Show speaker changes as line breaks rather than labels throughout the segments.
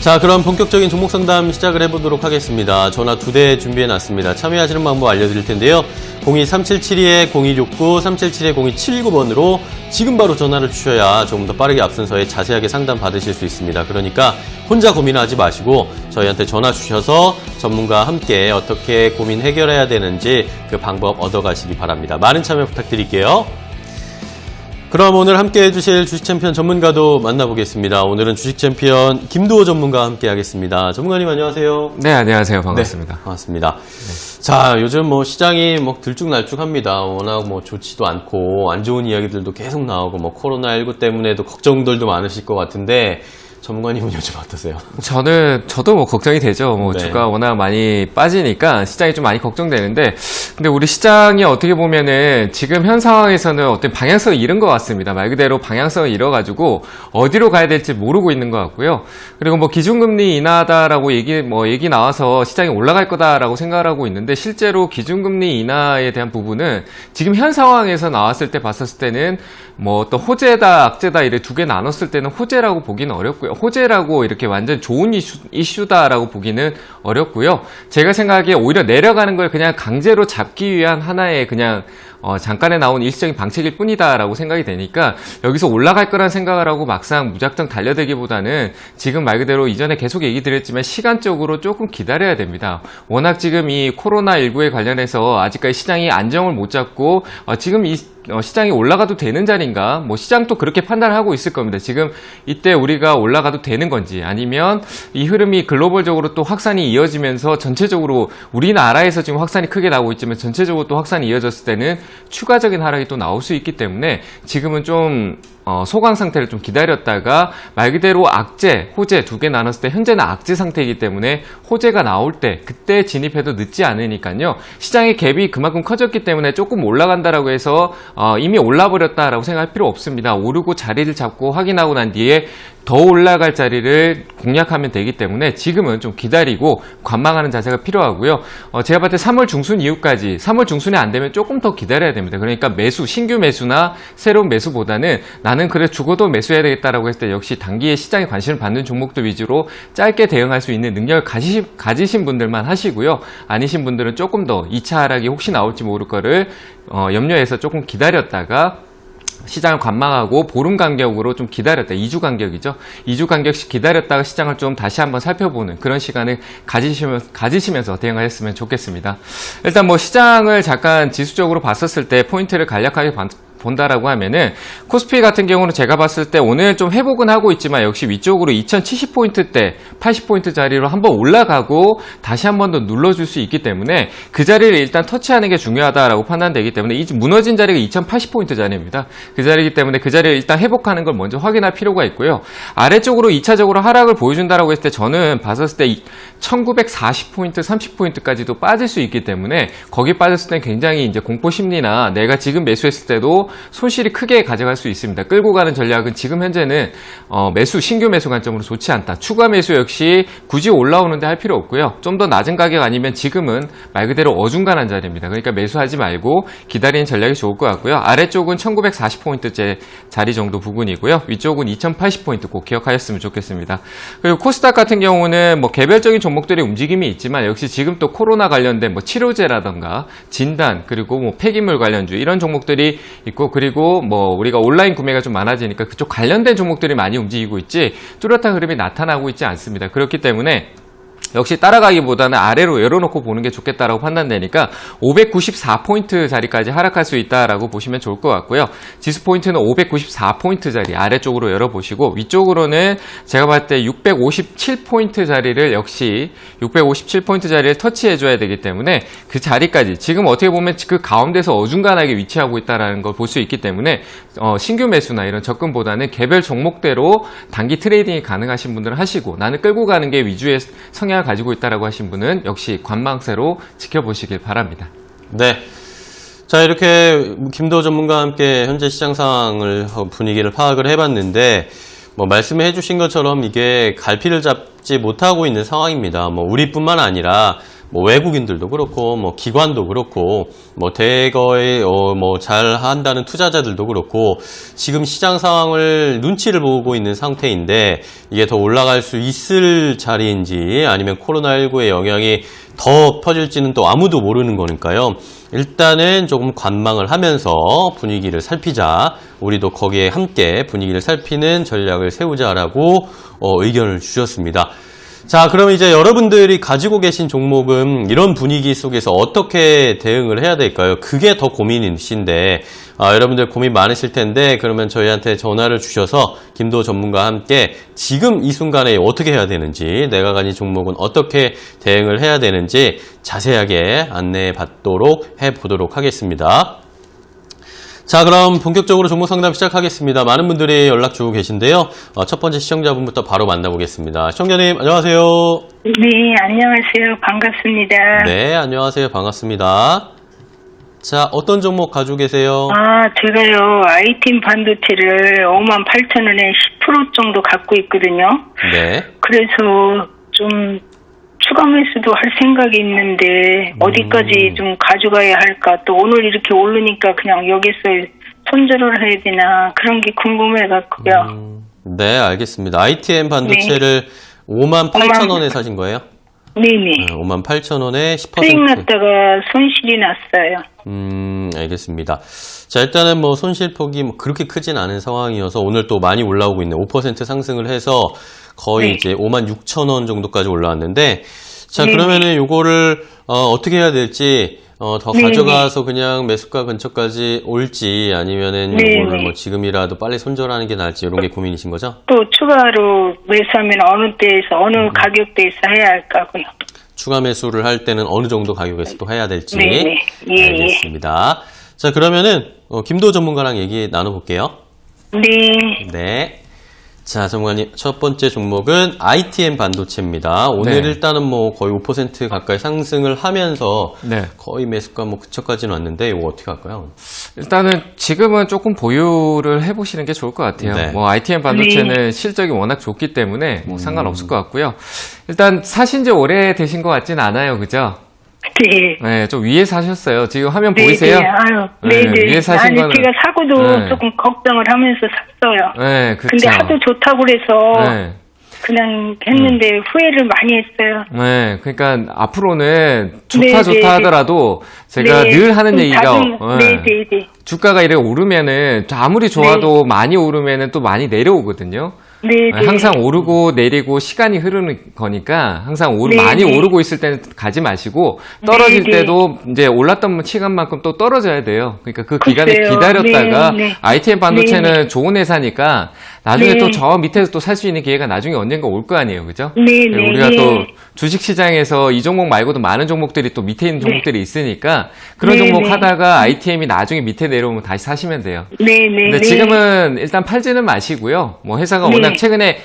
자, 그럼 본격적인 종목 상담 시작을 해보도록 하겠습니다. 전화 2대 준비해놨습니다. 참여하시는 방법 알려드릴 텐데요. 02377-0269, 377-0279번으로 지금 바로 전화를 주셔야 조금 더 빠르게 앞순서에 자세하게 상담 받으실 수 있습니다. 그러니까 혼자 고민하지 마시고 저희한테 전화 주셔서 전문가와 함께 어떻게 고민 해결해야 되는지 그 방법 얻어가시기 바랍니다. 많은 참여 부탁드릴게요. 그럼 오늘 함께 해주실 주식챔피언 전문가도 만나보겠습니다. 오늘은 주식챔피언 김두호 전문가와 함께 하겠습니다. 전문가님 안녕하세요.
네, 안녕하세요. 반갑습니다.
네, 반갑습니다. 네. 자, 요즘 뭐 시장이 뭐 들쭉날쭉합니다. 워낙 뭐 좋지도 않고 안 좋은 이야기들도 계속 나오고 뭐 코로나19 때문에도 걱정들도 많으실 것 같은데 전문가님은 요즘 어떠세요?
저도 뭐 걱정이 되죠. 뭐
네.
주가 워낙 많이 빠지니까 시장이 좀 많이 걱정되는데, 근데 우리 시장이 어떻게 보면은 지금 현 상황에서는 어떤 방향성을 잃은 것 같습니다. 말 그대로 방향성을 잃어가지고 어디로 가야 될지 모르고 있는 것 같고요. 그리고 뭐 기준금리 인하다라고 얘기 나와서 시장이 올라갈 거다라고 생각을 하고 있는데, 실제로 기준금리 인하에 대한 부분은 지금 현 상황에서 나왔을 때 봤었을 때는 뭐 또 호재다, 악재다 이렇게 두 개 나눴을 때는 호재라고 보기는 어렵고요. 호재라고 이렇게 완전 좋은 이슈다라고 보기는 어렵고요. 제가 생각하기에 오히려 내려가는 걸 그냥 강제로 잡기 위한 하나의 그냥 잠깐에 나온 일시적인 방책일 뿐이다라고 생각이 되니까 여기서 올라갈 거란 생각을 하고 막상 무작정 달려들기보다는 지금 말 그대로 이전에 계속 얘기 드렸지만 시간적으로 조금 기다려야 됩니다. 워낙 지금 이 코로나19에 관련해서 아직까지 시장이 안정을 못 잡고 지금 이 시장이 올라가도 되는 자리인가? 뭐 시장도 그렇게 판단하고 있을 겁니다. 지금 이때 우리가 올라가도 되는 건지, 아니면 이 흐름이 글로벌적으로 또 확산이 이어지면서 전체적으로 우리나라에서 지금 확산이 크게 나오고 있지만 전체적으로 또 확산이 이어졌을 때는 추가적인 하락이 또 나올 수 있기 때문에 지금은 좀 소강 상태를 좀 기다렸다가 말 그대로 악재, 호재 두 개 나눴을 때 현재는 악재 상태이기 때문에 호재가 나올 때 그때 진입해도 늦지 않으니까요. 시장의 갭이 그만큼 커졌기 때문에 조금 올라간다라고 해서 이미 올라버렸다라고 생각할 필요 없습니다. 오르고 자리를 잡고 확인하고 난 뒤에 더 올라갈 자리를 공략하면 되기 때문에 지금은 좀 기다리고 관망하는 자세가 필요하고요. 제가 봤을 때 3월 중순 이후까지, 3월 중순에 안 되면 조금 더 기다려야 됩니다. 그러니까 신규 매수나 새로운 매수보다는 나는 그래 죽어도 매수해야 되겠다라고 했을 때 역시 단기에 시장에 관심을 받는 종목들 위주로 짧게 대응할 수 있는 능력을 가지신 분들만 하시고요. 아니신 분들은 조금 더 2차 하락이 혹시 나올지 모를 거를 염려해서 조금 기다렸다가 시장을 관망하고 보름 간격으로 좀 기다렸다. 2주 간격이죠. 2주 간격씩 기다렸다가 시장을 좀 다시 한번 살펴보는 그런 시간을 가지시면서 대응을 했으면 좋겠습니다. 일단 뭐 시장을 잠깐 지수적으로 봤었을 때 포인트를 간략하게 본다라고 하면은 코스피 같은 경우는 제가 봤을 때 오늘 좀 회복은 하고 있지만 역시 위쪽으로 2070포인트대 80포인트 자리로 한번 올라가고 다시 한번 더 눌러줄 수 있기 때문에 그 자리를 일단 터치하는 게 중요하다라고 판단되기 때문에 이 무너진 자리가 2080포인트 자리입니다. 그 자리이기 때문에 그 자리를 일단 회복하는 걸 먼저 확인할 필요가 있고요. 아래쪽으로 2차적으로 하락을 보여준다라고 했을 때 저는 봤었을 때 1940포인트, 30포인트까지도 빠질 수 있기 때문에 거기 빠졌을 때 굉장히 이제 공포 심리나 내가 지금 매수했을 때도 손실이 크게 가져갈 수 있습니다. 끌고 가는 전략은 지금 현재는 신규 매수 관점으로 좋지 않다. 추가 매수 역시 굳이 올라오는데 할 필요 없고요. 좀 더 낮은 가격 아니면 지금은 말 그대로 어중간한 자리입니다. 그러니까 매수하지 말고 기다리는 전략이 좋을 것 같고요. 아래쪽은 1940포인트째 자리 정도 부근이고요. 위쪽은 2080포인트 꼭 기억하셨으면 좋겠습니다. 그리고 코스닥 같은 경우는 뭐 개별적인 종목들의 움직임이 있지만 역시 지금 또 코로나 관련된 뭐 치료제라던가 진단 그리고 뭐 폐기물 관련주 이런 종목들이 있고, 그리고 뭐 우리가 온라인 구매가 좀 많아지니까 그쪽 관련된 종목들이 많이 움직이고 있지 뚜렷한 흐름이 나타나고 있지 않습니다. 그렇기 때문에 역시 따라가기보다는 아래로 열어놓고 보는 게 좋겠다라고 판단되니까 594포인트 자리까지 하락할 수 있다라고 보시면 좋을 것 같고요. 지수 포인트는 594포인트 자리 아래쪽으로 열어보시고 위쪽으로는 제가 봤을 때 657포인트 자리를 역시 657포인트 자리를 터치해줘야 되기 때문에 그 자리까지 지금 어떻게 보면 그 가운데서 어중간하게 위치하고 있다는 걸 볼 수 있기 때문에 신규 매수나 이런 접근보다는 개별 종목대로 단기 트레이딩이 가능하신 분들은 하시고 나는 끌고 가는 게 위주의 성향을 가지고 있다라고 하신 분은 역시 관망세로 지켜보시길 바랍니다.
네. 자, 이렇게 김도호 전문가와 함께 현재 시장 상황을 분위기를 파악을 해봤는데 뭐 말씀해 주신 것처럼 이게 갈피를 잡지 찾지 못하고 있는 상황입니다. 뭐 우리뿐만 아니라 뭐 외국인들도 그렇고 뭐 기관도 그렇고 뭐 대거에 뭐 잘한다는 투자자들도 그렇고 지금 시장 상황을 눈치를 보고 있는 상태인데 이게 더 올라갈 수 있을 자리인지 아니면 코로나19의 영향이 더 퍼질지는 또 아무도 모르는 거니까요. 일단은 조금 관망을 하면서 분위기를 살피자. 우리도 거기에 함께 분위기를 살피는 전략을 세우자라고 의견을 주셨습니다. 자, 그럼 이제 여러분들이 가지고 계신 종목은 이런 분위기 속에서 어떻게 대응을 해야 될까요? 그게 더 고민이신데, 여러분들 고민 많으실 텐데, 그러면 저희한테 전화를 주셔서 김도 전문가와 함께 지금 이 순간에 어떻게 해야 되는지, 내가 가진 종목은 어떻게 대응을 해야 되는지 자세하게 안내해 받도록 해보도록 하겠습니다. 자, 그럼 본격적으로 종목 상담 시작하겠습니다. 많은 분들이 연락 주고 계신데요. 첫 번째 시청자분부터 바로 만나보겠습니다. 시청자님, 안녕하세요.
네, 안녕하세요. 반갑습니다.
네, 안녕하세요. 반갑습니다. 자, 어떤 종목 가지고 계세요?
제가요, ITM 반도체를 58,000원에 10% 정도 갖고 있거든요.
네.
그래서 좀 추가 매수도 할 생각이 있는데 어디까지 좀 가져가야 할까? 또 오늘 이렇게 오르니까 그냥 여기서 손절을 해야 되나 그런 게 궁금해갖고요.
네, 알겠습니다. ITM 반도체를 58,000원에 사신 거예요?
네네.
58,000원에 10%.
수익 났다가 손실이 났어요.
알겠습니다. 자, 일단은 뭐 손실폭이 뭐 그렇게 크진 않은 상황이어서 오늘 또 많이 올라오고 있네. 5% 상승을 해서 거의
네.
이제 56,000원 정도까지 올라왔는데, 자,
네.
그러면은 요거를, 어떻게 해야 될지, 더
네.
가져가서 그냥 매수가 근처까지 올지 아니면은
네.
요거를 뭐 지금이라도 빨리 손절하는 게 나을지 이런 게 고민이신 거죠?
또 추가로 매수하면 어느 때에서 어느 가격대에서 해야 할까고요.
추가 매수를 할 때는 어느 정도 가격에서 또 해야 될지.
네. 예,
알겠습니다. 자, 그러면은, 김도 전문가랑 얘기 나눠볼게요.
네.
네. 자, 전문가님, 첫 번째 종목은 ITM 반도체입니다. 오늘
네.
일단은 뭐 거의 5% 가까이 상승을 하면서
네.
거의 매수가 뭐 근처까지는 왔는데 이거 어떻게 할까요?
일단은 지금은 조금 보유를 해보시는 게 좋을 것 같아요.
네.
뭐 ITM 반도체는 실적이 워낙 좋기 때문에 뭐 상관없을 것 같고요. 일단 사신 지 오래 되신 것 같진 않아요, 그죠?
네.
네, 좀 위에 사셨어요. 지금 화면
네,
보이세요?
네, 아유,
네,
네, 네.
위에 사신
아니,
거는
제가 사고도
네.
조금 걱정을 하면서 샀어요.
네, 그렇죠.
근데 하도 좋다고 그래서
네.
그냥 했는데 후회를 많이 했어요.
네, 그러니까 앞으로는 좋다
네,
좋다
네.
하더라도 제가
네,
늘 하는
좀
얘기가
네, 네, 네.
주가가 이렇게 오르면은 아무리 좋아도 많이 오르면은 또 많이 내려오거든요.
네, 네.
항상 오르고 내리고 시간이 흐르는 거니까 항상
네,
많이
네.
오르고 있을 때는 가지 마시고 떨어질
네, 네.
때도 이제 올랐던 시간만큼 또 떨어져야 돼요. 그러니까 그 기간에
글쎄요.
기다렸다가
네, 네.
ITM 반도체는
네, 네.
좋은 회사니까 나중에
네.
또 저 밑에서 또 살 수 있는 기회가 나중에 언젠가 올 거 아니에요. 그죠?
네, 네,
우리가
네.
또 주식 시장에서 이 종목 말고도 많은 종목들이 또 밑에 있는 종목들이 있으니까 그런
네,
종목
네.
하다가 ITM이 나중에 밑에 내려오면 다시 사시면 돼요.
네, 네,
근데
네.
지금은 일단 팔지는 마시고요. 뭐 회사가
네.
워낙 최근에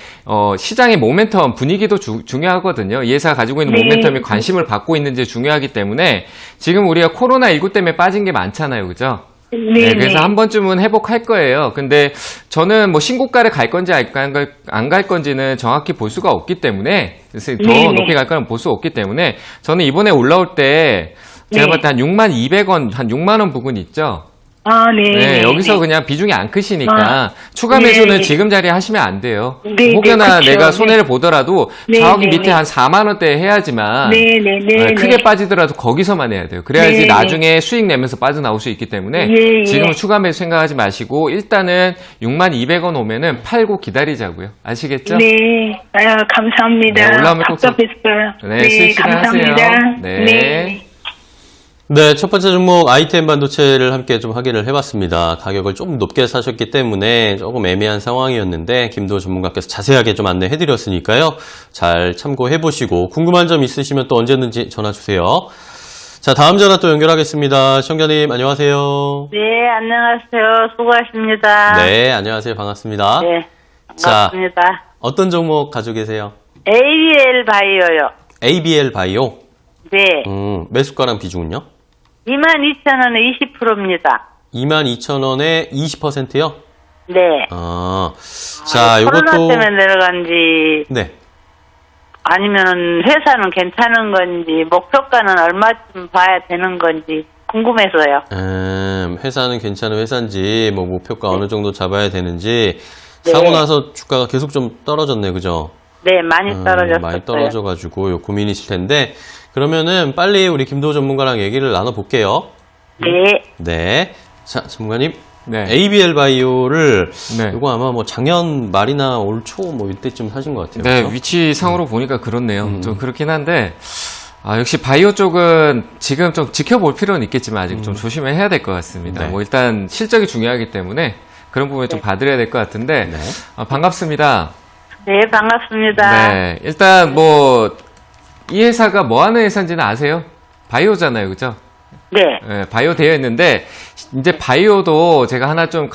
시장의 모멘텀 분위기도 중요하거든요. 이 회사가 가지고 있는
네.
모멘텀이 관심을 받고 있는지 중요하기 때문에 지금 우리가 코로나19 때문에 빠진 게 많잖아요. 그죠?
네,
그래서
네.
한 번쯤은 회복할 거예요. 근데 저는 뭐 신고가를 갈 건지 안 갈 건지는 정확히 볼 수가 없기 때문에 그래서 더
네, 네.
높이 갈 거는 볼 수 없기 때문에 저는 이번에 올라올 때 제가
네.
봤을 때 한 6,200원, 한 6만 원 부근 있죠?
아, 네.
네,
네,
여기서
네.
그냥 비중이 안 크시니까
아,
추가
네,
매수는
네.
지금 자리에 하시면 안 돼요.
네,
혹여나
네, 그쵸.
내가 손해를 보더라도
네,
저기
네,
밑에
네.
한 4만 원대 해야지만
네, 네, 네,
크게
네.
빠지더라도 거기서만 해야 돼요. 그래야지
네,
나중에 수익 내면서 빠져나올 수 있기 때문에
예, 예.
지금은 추가 매수 생각하지 마시고 일단은 6,200원 오면은 팔고 기다리자고요. 아시겠죠?
네, 감사합니다.
네, 올라오면 꼭
답답했어요.
네, 수익 실현하세요.
감사합니다.
네.
네, 첫 번째 종목 ITM 반도체를 함께 좀 확인을 해봤습니다. 가격을 좀 높게 사셨기 때문에 조금 애매한 상황이었는데 김도 전문가께서 자세하게 좀 안내해드렸으니까요. 잘 참고해보시고 궁금한 점 있으시면 또 언제든지 전화주세요. 자, 다음 전화 또 연결하겠습니다. 시청자님 안녕하세요.
네, 안녕하세요. 수고하십니다.
네, 안녕하세요. 반갑습니다.
네,
자,
반갑습니다.
어떤 종목 가지고 계세요?
ABL 바이오요.
ABL 바이오.
네,
매수가랑 비중은요?
22,000원에 20%입니다.
22,000원에 20%요?
네.
자,
코로나
요것도
때문에 내려간 지
네.
아니면 회사는 괜찮은 건지, 목표가는 얼마쯤 봐야 되는 건지 궁금해서요.
회사는 괜찮은 회사인지, 뭐 목표가
네.
어느 정도 잡아야 되는지,
네.
사고 나서 주가가 계속 좀 떨어졌네, 그죠?
네, 많이 떨어졌어요.
많이 떨어져가지고 요 고민이실 텐데, 그러면은 빨리 우리 김도호 전문가랑 얘기를 나눠볼게요.
네.
네. 자, 전문가님.
네.
ABL 바이오를
네.
이거 아마 뭐 작년 말이나 올 초 뭐 이때쯤 사신 것 같아요.
네,
그렇죠?
위치상으로 보니까 그렇네요. 좀 그렇긴 한데, 역시 바이오 쪽은 지금 좀 지켜볼 필요는 있겠지만 아직 좀 조심해야 될 것 같습니다.
네.
뭐 일단 실적이 중요하기 때문에 그런 부분에 좀 봐드려야 될 것 같은데,
네.
반갑습니다.
네, 반갑습니다.
네, 일단 뭐, 이 회사가 뭐 하는 회사인지는 아세요? 바이오잖아요, 그죠?
네.
네, 바이오 되어 있는데, 이제 바이오도 제가 하나 좀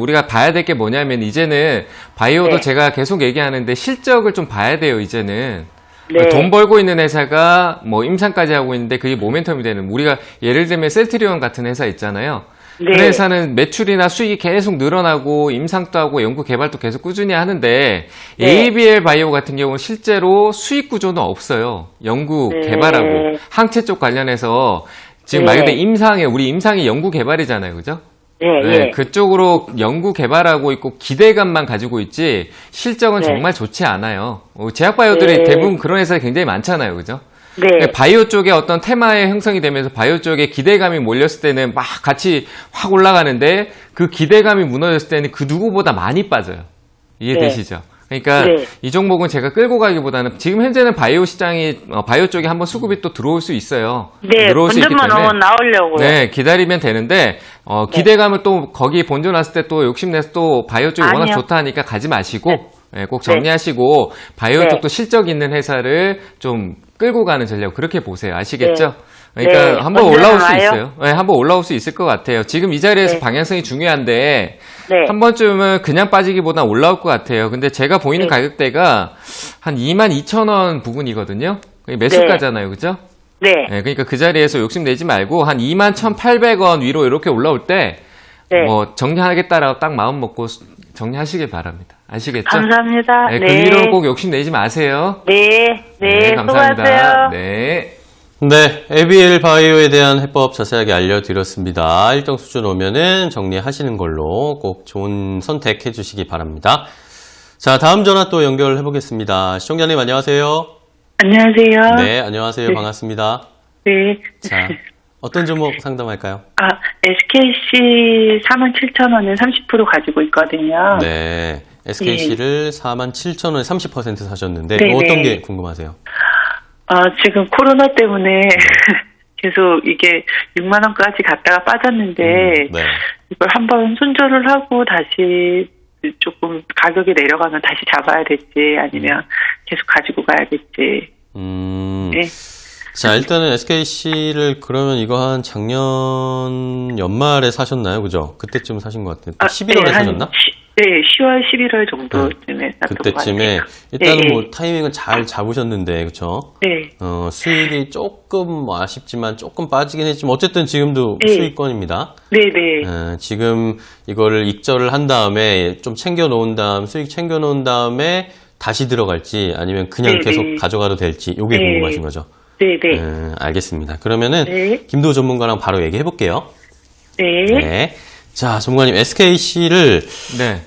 우리가 봐야 될 게 뭐냐면, 이제는 바이오도
네.
제가 계속 얘기하는데, 실적을 좀 봐야 돼요, 이제는.
네.
돈 벌고 있는 회사가 뭐 임상까지 하고 있는데, 그게 모멘텀이 되는, 우리가 예를 들면 셀트리온 같은 회사 있잖아요.
네.
그 회사는 매출이나 수익이 계속 늘어나고 임상도 하고 연구 개발도 계속 꾸준히 하는데
네.
ABL 바이오 같은 경우는 실제로 수익 구조는 없어요. 연구
네.
개발하고 항체 쪽 관련해서 지금
네.
말 그대로 우리 임상이 연구 개발이잖아요. 그죠?
네,
네,
예.
그쪽으로 연구 개발하고 있고 기대감만 가지고 있지 실적은
네.
정말 좋지 않아요. 제약바이오들이
네.
대부분 그런 회사가 굉장히 많잖아요. 그죠?
네.
바이오 쪽에 어떤 테마의 형성이 되면서 바이오 쪽에 기대감이 몰렸을 때는 막 같이 확 올라가는데 그 기대감이 무너졌을 때는 그 누구보다 많이 빠져요. 이해되시죠? 그러니까
네.
이 종목은 제가 끌고 가기보다는 지금 현재는 바이오 시장이 바이오 쪽에 한번 수급이 또 들어올 수 있어요.
네,
들어올 수 있기
본전만
때문에
오면 나오려고요.
네, 기다리면 되는데 기대감을 또 거기 본전 왔을 때 또 욕심내서 또 바이오 쪽이 워낙
아니요.
좋다 하니까 가지 마시고
네.
네, 꼭 정리하시고 바이오
네.
쪽도 실적 있는 회사를 좀 끌고 가는 전략 그렇게 보세요. 아시겠죠?
네.
그러니까
네.
한번
언제나
올라올 수
와요?
있어요. 네, 한번 올라올 수 있을 것 같아요. 지금 이 자리에서
네.
방향성이 중요한데
네.
한 번쯤은 그냥 빠지기보다 올라올 것 같아요. 근데 제가 보이는
네.
가격대가 한 22,000원 부분이거든요. 매수가잖아요. 그죠?
네.
네, 그러니까 그 자리에서 욕심내지 말고 한 21,800원 위로 이렇게 올라올 때
네.
뭐 정리하겠다라고 딱 마음 먹고 정리하시길 바랍니다. 아시겠죠?
감사합니다.
네,
네.
그 위로는 꼭 욕심내지 마세요.
네. 네.
감사합니다.
수고하세요.
네.
네, ABL 바이오에 대한 해법 자세하게 알려드렸습니다. 일정 수준 오면은 정리하시는 걸로 꼭 좋은 선택해 주시기 바랍니다. 자, 다음 전화 또 연결해 보겠습니다. 시청자님 안녕하세요.
안녕하세요.
네, 안녕하세요.
네.
반갑습니다.
네.
자, 어떤 종목 상담할까요?
SKC 47,000원에 30% 가지고 있거든요.
네, SKC를 47,000원에 30% 사셨는데
네,
어떤
네.
게 궁금하세요?
지금 코로나 때문에 계속 이게 6만원까지 갔다가 빠졌는데,
네.
이걸 한번 손절을 하고 다시 조금 가격이 내려가면 다시 잡아야 될지 아니면 계속 가지고 가야 될지. 네.
자, 일단은 SKC를 그러면 이거 한 작년 연말에 사셨나요? 그죠? 그때쯤 사신 것 같은데. 11월에 사셨나?
네, 10월, 11월 정도쯤에 샀던 것
그때쯤에
같아요.
일단은
네,
뭐 타이밍은 잘 잡으셨는데, 그쵸?
네.
수익이 조금 뭐 아쉽지만 조금 빠지긴 했지만 어쨌든 지금도
네.
수익권입니다.
네네.
지금 이거를 익절을 한 다음에 좀 수익 챙겨 놓은 다음에 다시 들어갈지 아니면 그냥
네,
계속
네.
가져가도 될지 이게
네.
궁금하신 거죠?
네네.
알겠습니다. 그러면은
네.
김도우 전문가랑 바로 얘기해 볼게요.
네.
네. 자, 전문가님 SKC를
네.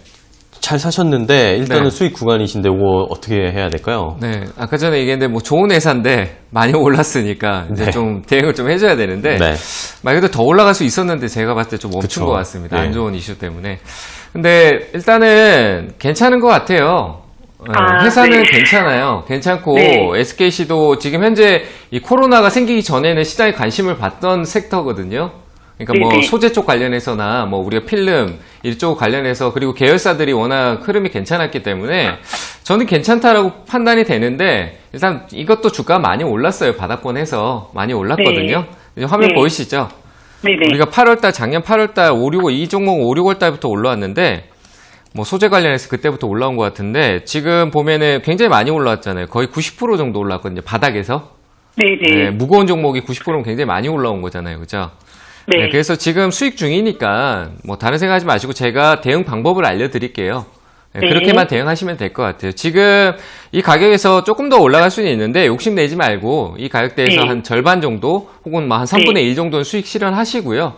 잘 사셨는데 일단은
네.
수익 구간이신데 이거 어떻게 해야 될까요?
네. 아까 전에 얘기했는데 뭐 좋은 회사인데 많이 올랐으니까 이제
네.
좀 대응을 좀 해줘야 되는데
네.
말 그대로 더 올라갈 수 있었는데 제가 봤을 때 좀 멈춘
그쵸.
것 같습니다.
네.
안 좋은 이슈 때문에. 근데 일단은 괜찮은 것 같아요. 회사는
네.
괜찮아요. 괜찮고
네.
SKC도 지금 현재 이 코로나가 생기기 전에는 시장에 관심을 받던 섹터거든요. 그러니까 뭐
네네.
소재 쪽 관련해서나 뭐 우리가 필름 이쪽 관련해서 그리고 계열사들이 워낙 흐름이 괜찮았기 때문에 저는 괜찮다라고 판단이 되는데 일단 이것도 주가가 많이 올랐어요. 바닥권 해서 많이 올랐거든요. 이제 화면
네.
보이시죠?
네네.
우리가 8월달 작년 8월달 565 이 종목 5, 6월달부터 올라왔는데 뭐 소재 관련해서 그때부터 올라온 것 같은데 지금 보면은 굉장히 많이 올라왔잖아요. 거의 90% 정도 올라왔거든요. 바닥에서.
네네.
네, 무거운 종목이 90%면 굉장히 많이 올라온 거잖아요. 그죠?
네.
그래서 지금 수익 중이니까 뭐 다른 생각하지 마시고 제가 대응 방법을 알려드릴게요. 네, 그렇게만 대응하시면 될 것 같아요. 지금 이 가격에서 조금 더 올라갈 수는 있는데 욕심내지 말고 이 가격대에서
네.
한 절반 정도 혹은 뭐 한 3분의
네.
1 정도는 수익 실현하시고요.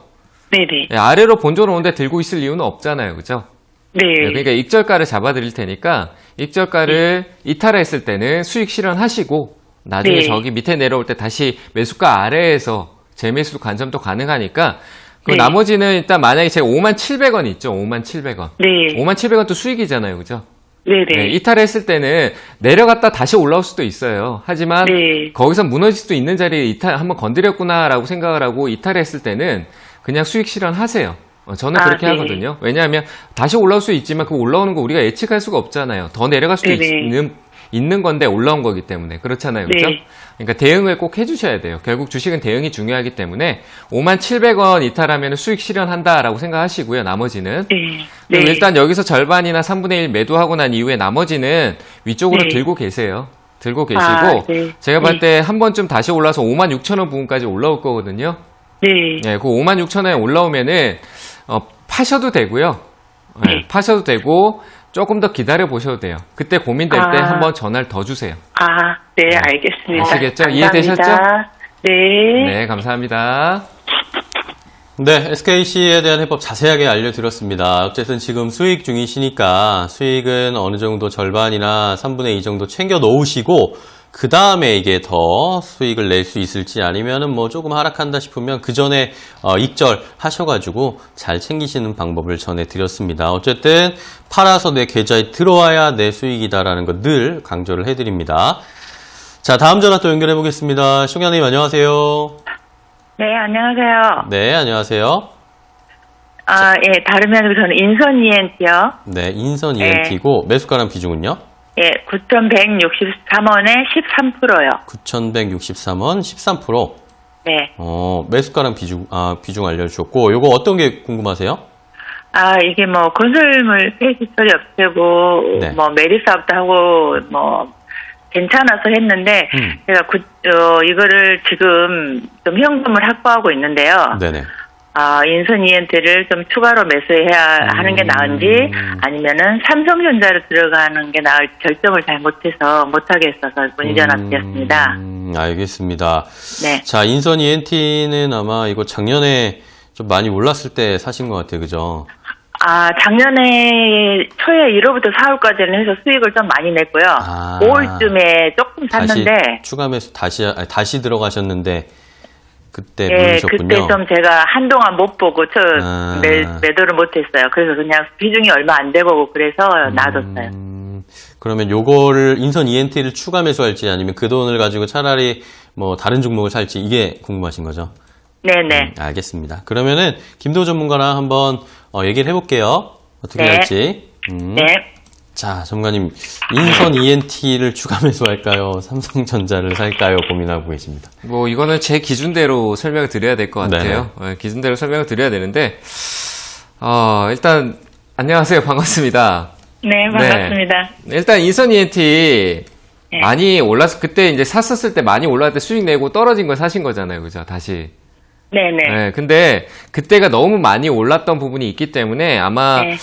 네네.
네, 아래로 본전 오는데 들고 있을 이유는 없잖아요. 그죠?
네.
네, 그러니까 익절가를 잡아드릴 테니까 익절가를 이탈했을 때는 수익 실현하시고 나중에
네.
저기 밑에 내려올 때 다시 매수가 아래에서 재매수 관점도 가능하니까 그
네.
나머지는 일단 만약에 제가 57,700원 있죠. 57,700원.
네.
57,700원도 수익이잖아요. 그죠?
네네.
네, 이탈했을 때는 내려갔다 다시 올라올 수도 있어요. 하지만
네.
거기서 무너질 수도 있는 자리에 이탈 한번 건드렸구나라고 생각을 하고 이탈했을 때는 그냥 수익 실현하세요. 저는
아,
그렇게
네.
하거든요. 왜냐하면 다시 올라올 수 있지만 그 올라오는 거 우리가 예측할 수가 없잖아요. 더 내려갈 수도
네네.
있는 건데 올라온 거기 때문에 그렇잖아요. 그죠?
네.
그러니까 대응을 꼭 해주셔야 돼요. 결국 주식은 대응이 중요하기 때문에 57,700원 이탈하면 수익 실현한다라고 생각하시고요. 나머지는
네.
그리고
네.
일단 여기서 절반이나 3분의 1 매도하고 난 이후에 나머지는 위쪽으로
네.
들고 계세요. 들고 계시고
아, 네.
제가 봤을
네.
때 한 번쯤 다시 올라서 56,000원 부분까지 올라올 거거든요.
네.
네, 그 56,000원에 올라오면은 파셔도 되고요. 네,
네.
파셔도 되고 조금 더 기다려 보셔도 돼요. 그때 고민될 때
아.
한번 전화를 더 주세요.
아, 네, 알겠습니다.
아시겠죠?
감사합니다.
이해되셨죠?
네.
네, 감사합니다.
네, SKC에 대한 해법 자세하게 알려드렸습니다. 어쨌든 지금 수익 중이시니까 수익은 어느 정도 절반이나 3분의 2 정도 챙겨 놓으시고 그 다음에 이게 더 수익을 낼 수 있을지 아니면은 뭐 조금 하락한다 싶으면 그 전에 익절 하셔가지고 잘 챙기시는 방법을 전해드렸습니다. 어쨌든 팔아서 내 계좌에 들어와야 내 수익이다라는 거 늘 강조를 해드립니다. 자, 다음 전화 또 연결해 보겠습니다. 송현님 안녕하세요.
네, 안녕하세요.
네, 안녕하세요.
아, 예, 다름이 아니고 저는 인선 ENT요.
네, 인선 ENT고 매수가랑 비중은요?
예, 9,163원에 13%요.
9,163원 13%.
네.
매수가랑 비중 알려주셨고, 요거 어떤 게 궁금하세요?
아, 이게 뭐, 건설물 폐기 처리 없애고,
네.
뭐, 메리 사업도 하고, 뭐, 괜찮아서 했는데, 제가 이거를 지금 좀 현금을 확보하고 있는데요.
네네.
아, 인선 ENT를 좀 추가로 매수해야 하는 게 나은지, 아니면은 삼성전자로 들어가는 게 나을지 결정을 잘 못해서 못하겠어서 문의 전화 드렸습니다.
알겠습니다.
네.
자, 인선 ENT는 아마 이거 작년에 좀 많이 올랐을 때 사신 것 같아요. 그죠?
아, 작년에 초에 1월부터 4월까지는 해서 수익을 좀 많이 냈고요.
아.
5월쯤에 조금 샀는데,
추가 매수 다시 들어가셨는데, 그때
예,
모르셨군요.
그때 좀 제가 한동안 못 보고
아.
매도를 못했어요. 그래서 그냥 비중이 얼마 안 되고 그래서 놔뒀어요.
그러면 요거를 인선 ENT를 추가 매수할지 아니면 그 돈을 가지고 차라리 뭐 다른 종목을 살지 이게 궁금하신 거죠?
네네.
알겠습니다. 그러면은 김도우 전문가랑 한번 얘기를 해볼게요. 어떻게
네.
할지.
네.
자, 전문가님 인선 ENT를 추가 매수할까요? 삼성전자를 살까요? 고민하고 계십니다.
뭐 이거는 제 기준대로 설명을 드려야 될 것 같아요. 기준대로 설명을 드려야 되는데 일단 안녕하세요. 반갑습니다.
네, 반갑습니다.
일단 인선 ENT 많이 올라서 그때 이제 샀었을 때 많이 올랐을 때 수익 내고 떨어진 걸 사신 거잖아요. 그죠? 다시.
네네.
네, 근데 그때가 너무 많이 올랐던 부분이 있기 때문에 아마
네.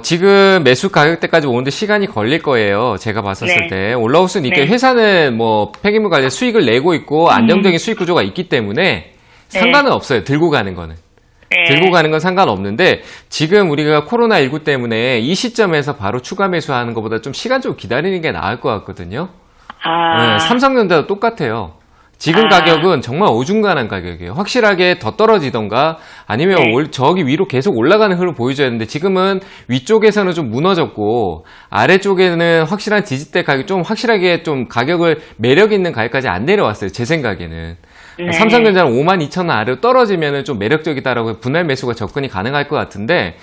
지금 매수 가격대까지 오는데 시간이 걸릴 거예요. 제가 봤었을
네.
때 올라올 수는 있게
네.
회사는 뭐 폐기물 관련 수익을 내고 있고 안정적인 수익 구조가 있기 때문에 상관은 없어요. 들고 가는 거는.
네.
들고 가는 건 상관없는데 지금 우리가 코로나19 때문에 이 시점에서 바로 추가 매수하는 것보다 좀 시간 좀 기다리는 게 나을 것 같거든요.
아,
삼성전자도 똑같아요. 지금 가격은 정말 어중간한 가격이에요. 확실하게 더 떨어지던가 아니면
네.
저기 위로 계속 올라가는 흐름 보여줘야 되는데 지금은 위쪽에서는 좀 무너졌고 아래쪽에는 확실한 디지털 가격 좀 확실하게 좀 가격을 매력 있는 가격까지 안 내려왔어요. 제 생각에는.
네.
삼성전자는 52,000원 아래로 떨어지면 좀 매력적이다라고 분할 매수가 접근이 가능할 것 같은데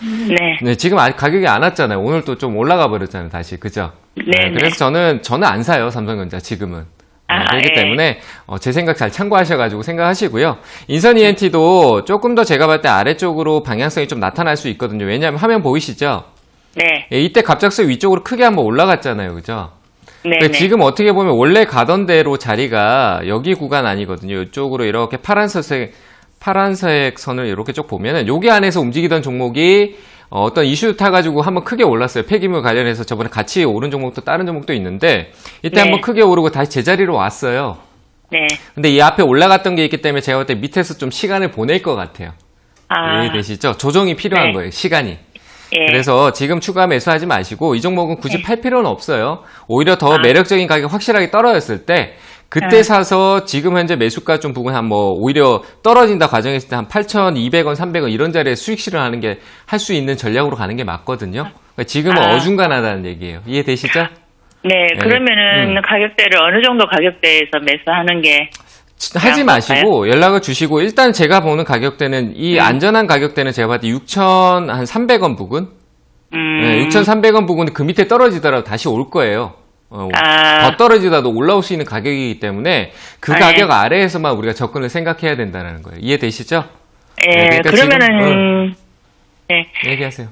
네.
지금 아직 가격이 안 왔잖아요. 오늘 또 좀 올라가 버렸잖아요. 다시. 그죠?
네.
그래서 저는 안 사요. 삼성전자 지금은. 그렇기
예.
때문에 제 생각 잘 참고하셔가지고 생각하시고요. 인선 ENT도 조금 더 제가 봤을 때 아래쪽으로 방향성이 좀 나타날 수 있거든요. 왜냐하면 화면 보이시죠?
네.
이때 갑작스레 위쪽으로 크게 한번 올라갔잖아요. 그죠?
네.
근데 지금 어떻게 보면 원래 가던 대로 자리가 여기 구간 아니거든요. 이쪽으로 이렇게 파란색 선을 이렇게 쭉 보면은 여기 안에서 움직이던 종목이 어떤 이슈 타가지고 한번 크게 올랐어요. 폐기물 관련해서 저번에 같이 오른 종목도 다른 종목도 있는데 이때
네.
한번 크게 오르고 다시 제자리로 왔어요.
네.
근데 이 앞에 올라갔던 게 있기 때문에 제가 볼 때 밑에서 좀 시간을 보낼 것 같아요. 이해되시죠? 조정이 필요한
네.
거예요. 시간이.
예.
그래서 지금 추가 매수하지 마시고 이 종목은 굳이
네.
팔 필요는 없어요. 오히려 더 매력적인 가격 확실하게 떨어졌을 때 그때
네.
사서 지금 현재 매수가 좀 부분 한 뭐 오히려 떨어진다 과정했을 때 한 8,200원, 300원 이런 자리에 수익 실현하는 게 할 수 있는 전략으로 가는 게 맞거든요. 그러니까 지금은 어중간하다는 얘기예요. 이해되시죠?
네. 그러면은 가격대를 어느 정도 가격대에서 매수하는 게
하지 마시고 연락을 주시고 일단 제가 보는 가격대는 이 안전한 가격대는 제가 봤을 때 6,300원 부근? 네, 6,300원 부근은 그 밑에 떨어지더라도 다시 올 거예요. 더 떨어지더라도 올라올 수 있는 가격이기 때문에 그 가격 아래에서만 우리가 접근을 생각해야 된다는 거예요. 이해되시죠?
예.
네, 그러니까
그러면은 네.
얘기하세요.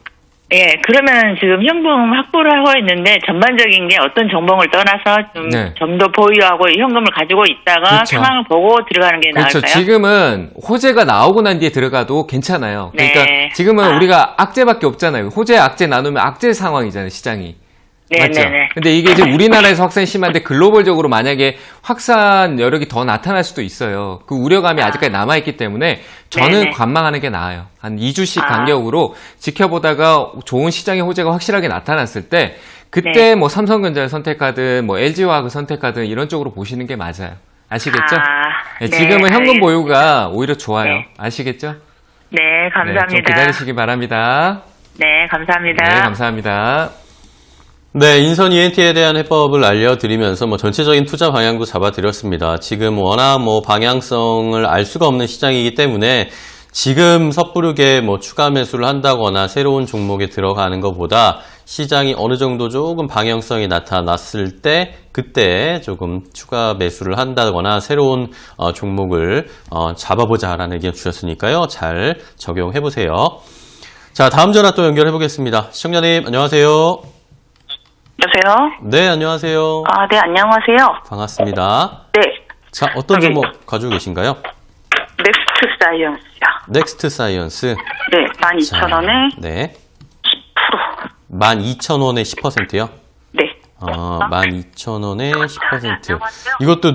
예, 그러면 지금 현금 확보를 하고 있는데 전반적인 게 어떤 종목을 떠나서
네.
좀 더 보유하고 현금을 가지고 있다가
그렇죠.
상황을 보고 들어가는 게
그렇죠.
나을까요?
지금은 호재가 나오고 난 뒤에 들어가도 괜찮아요. 그러니까
네.
지금은 우리가 악재밖에 없잖아요. 호재, 악재 나누면 악재 상황이잖아요, 시장이. 맞죠?
네네네.
근데 이게 이제 우리나라에서 확산이 심한데 글로벌적으로 만약에 확산 여력이 더 나타날 수도 있어요. 그 우려감이 아직까지 남아있기 때문에 저는
네네.
관망하는 게 나아요. 한 2주씩 간격으로 지켜보다가 좋은 시장의 호재가 확실하게 나타났을 때 그때
네.
뭐 삼성전자를 선택하든 뭐 LG화학을 선택하든 이런 쪽으로 보시는 게 맞아요. 아시겠죠? 네,
네,
지금은 현금
알겠습니다.
보유가 오히려 좋아요.
네.
아시겠죠?
네,
네,
감사합니다.
좀 기다리시기 바랍니다.
네, 감사합니다.
네, 감사합니다.
네, 인선 ENT에 대한 해법을 알려드리면서 뭐 전체적인 투자 방향도 잡아드렸습니다. 지금 워낙 뭐 방향성을 알 수가 없는 시장이기 때문에 지금 섣부르게 뭐 추가 매수를 한다거나 새로운 종목에 들어가는 것보다 시장이 어느 정도 조금 방향성이 나타났을 때 그때 조금 추가 매수를 한다거나 새로운 종목을 잡아보자라는 의견 주셨으니까요. 잘 적용해 보세요. 자, 다음 전화 또 연결해 보겠습니다. 시청자님 안녕하세요.
여보세요?
네, 안녕하세요.
아, 네, 안녕하세요.
반갑습니다.
네,
자, 어떤 종목 가지고 계신가요?
넥스트 사이언스요.
넥스트 사이언스.
네, 12,000원에
네.
10%.
12,000원에 10%요?
네.
12,000원에 10%. 이것도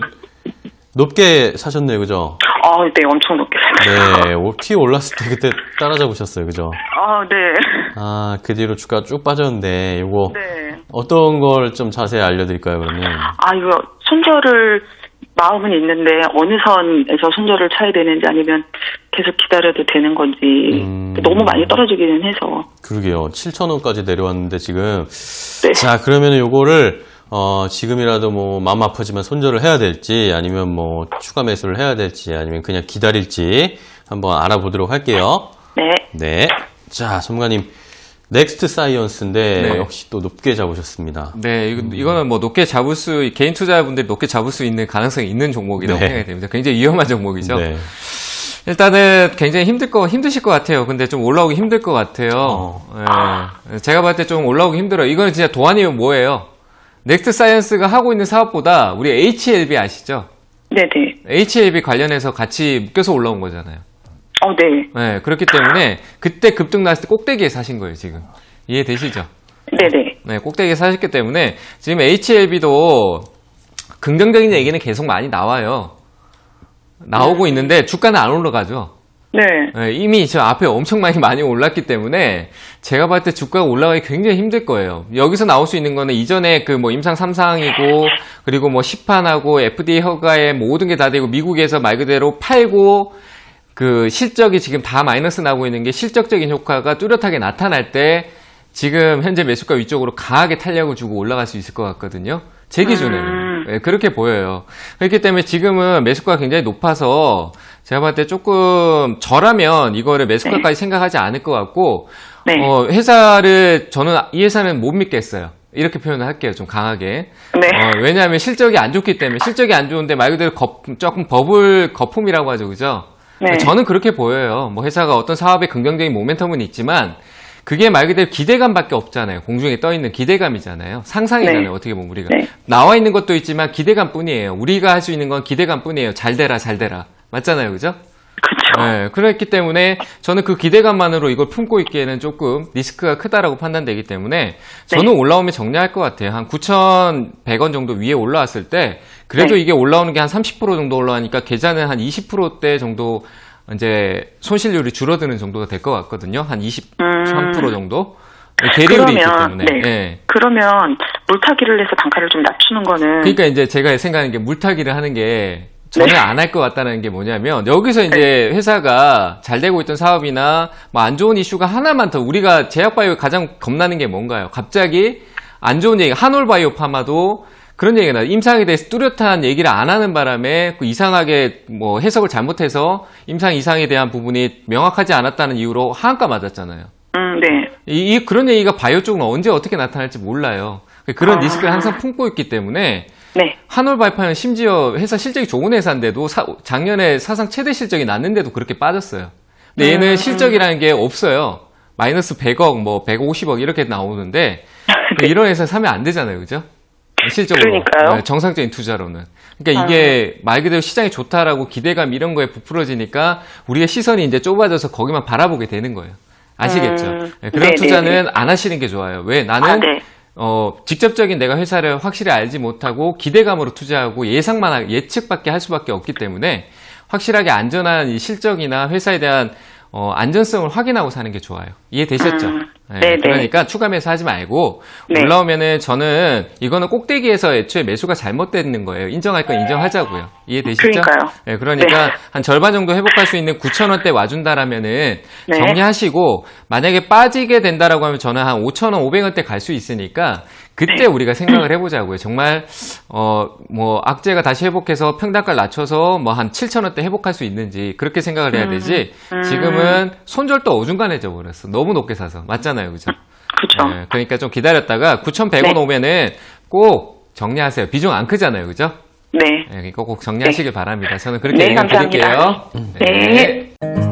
높게 사셨네요, 그죠?
아, 네, 엄청 높게 샀어요.
네, 티 올랐을 때 그때 따라잡으셨어요, 그죠?
아, 네.
그 뒤로 주가 쭉 빠졌는데, 요거
네.
어떤 걸 좀 자세히 알려드릴까요, 그러면?
이거 손절을 마음은 있는데 어느 선에서 손절을 쳐야 되는지 아니면 계속 기다려도 되는 건지 너무 많이 떨어지기는 해서.
그러게요. 7,000원까지 내려왔는데 지금.
네.
자, 그러면 요거를 지금이라도 뭐 마음 아프지만 손절을 해야 될지 아니면 뭐 추가 매수를 해야 될지 아니면 그냥 기다릴지 한번 알아보도록 할게요.
네.
네. 자, 전문가님. 넥스트 사이언스인데
네.
역시 또 높게 잡으셨습니다.
네, 이거는 뭐 높게 잡을 개인 투자자분들이 높게 잡을 수 있는 가능성이 있는 종목이라고
네.
생각이 됩니다. 굉장히 위험한 종목이죠.
네.
일단은 굉장히 힘드실 것 같아요. 근데 좀 올라오기 힘들 것 같아요. 네. 제가 봤을 때 좀 올라오기 힘들어요. 이거는 진짜 도안이면 뭐예요? 넥스트 사이언스가 하고 있는 사업보다 우리 HLB 아시죠?
네네.
HLB 관련해서 같이 묶여서 올라온 거잖아요.
네.
네, 그렇기 때문에 그때 급등 났을 때 꼭대기에 사신 거예요, 지금. 이해되시죠?
네네.
네, 꼭대기에 사셨기 때문에 지금 HLB도 긍정적인 얘기는 계속 많이 나와요. 나오고 있는데 주가는 안 올라가죠.
네.
네, 이미 저 앞에 엄청 많이 올랐기 때문에 제가 봤을 때 주가가 올라가기 굉장히 힘들 거예요. 여기서 나올 수 있는 거는 이전에 그 뭐 임상 3상이고 그리고 뭐 시판하고 FDA 허가에 모든 게 다 되고 미국에서 말 그대로 팔고 그 실적이 지금 다 마이너스 나고 있는 게 실적적인 효과가 뚜렷하게 나타날 때 지금 현재 매수가 위쪽으로 강하게 탄력을 주고 올라갈 수 있을 것 같거든요. 제 기준에는. 네, 그렇게 보여요. 그렇기 때문에 지금은 매수가가 굉장히 높아서 제가 봤을 때 조금 저라면 이거를 매수가까지 생각하지 않을 것 같고
네.
회사를 저는 이 회사는 못 믿겠어요. 이렇게 표현을 할게요. 좀 강하게.
네.
왜냐하면 실적이 안 좋기 때문에 실적이 안 좋은데 말 그대로 조금 거품이라고 하죠. 그죠?
네.
저는 그렇게 보여요. 뭐 회사가 어떤 사업에 긍정적인 모멘텀은 있지만 그게 말 그대로 기대감밖에 없잖아요. 공중에 떠 있는 기대감이잖아요. 상상이잖아요.
네.
어떻게 보면 우리가
네.
나와 있는 것도 있지만 기대감뿐이에요. 우리가 할 수 있는 건 기대감뿐이에요. 잘 되라, 잘 되라. 맞잖아요, 그죠?
그쵸.
네, 그랬기 때문에 저는 그 기대감만으로 이걸 품고 있기에는 조금 리스크가 크다라고 판단되기 때문에 저는
네.
올라오면 정리할 것 같아요. 한 9,100원 정도 위에 올라왔을 때 그래도
네.
이게 올라오는 게 한 30% 정도 올라가니까 계좌는 한 20%대 정도 이제 손실률이 줄어드는 정도가 될 것 같거든요. 한 23% 정도. 계리율이 있기 때문에.
네.
예.
그러면 물타기를 해서 단가를 좀 낮추는 거는
그러니까 이제 제가 생각하는 게 물타기를 하는 게 저는
네.
안 할 것 같다는 게 뭐냐면 여기서 이제 회사가 잘 되고 있던 사업이나 뭐 안 좋은 이슈가 하나만 더 우리가 제약바이오 가장 겁나는 게 뭔가요? 갑자기 안 좋은 얘기 한올바이오 파마도 그런 얘기가 나요. 임상에 대해서 뚜렷한 얘기를 안 하는 바람에 그 이상하게 뭐 해석을 잘못해서 임상 이상에 대한 부분이 명확하지 않았다는 이유로 하한가 맞았잖아요.
네.
그런 얘기가 바이오 쪽은 언제 어떻게 나타날지 몰라요. 그런 리스크를 항상 품고 있기 때문에
네.
한올바이오는 심지어 회사 실적이 좋은 회사인데도 작년에 사상 최대 실적이 났는데도 그렇게 빠졌어요. 근데 얘는 실적이라는 게 없어요. 마이너스 100억, 뭐 150억 이렇게 나오는데
네.
이런 회사 사면 안 되잖아요, 그죠? 실적으로
그러니까요.
네, 정상적인 투자로는. 그러니까 이게 말 그대로 시장이 좋다라고 기대감 이런 거에 부풀어지니까 우리의 시선이 이제 좁아져서 거기만 바라보게 되는 거예요. 아시겠죠? 네, 그런
네네네.
투자는 안 하시는 게 좋아요. 왜? 나는
네.
직접적인 내가 회사를 확실히 알지 못하고 기대감으로 투자하고 예측밖에 할 수밖에 없기 때문에 확실하게 안전한 이 실적이나 회사에 대한 안전성을 확인하고 사는 게 좋아요. 이해되셨죠? 네,
네네.
그러니까 추가 매수하지 말고
네.
올라오면은 저는 이거는 꼭대기에서 애초에 매수가 잘못되는 거예요. 인정할 건 인정하자고요. 이해되시죠?
그러니까요.
네, 그러니까
네.
한 절반 정도 회복할 수 있는 9,000원대 와준다라면은
네.
정리하시고 만약에 빠지게 된다라고 하면 저는 한 5,000원, 500원대 갈 수 있으니까 그때
네.
우리가 생각을 해보자고요. 정말 뭐 악재가 다시 회복해서 평단가를 낮춰서 뭐 한 7,000원대 회복할 수 있는지 그렇게 생각을 해야 되지. 지금은 손절도 어중간해져 버렸어. 너무 높게 사서 맞잖아요, 그죠?
그죠.
네, 그러니까 좀 기다렸다가 9,100원
네.
오면은 꼭 정리하세요. 비중 안 크잖아요, 그죠?
네.
네, 그러니까 꼭 정리하시길 바랍니다. 저는 그렇게
네,
얘기를
감사합니다.
드릴게요.
네.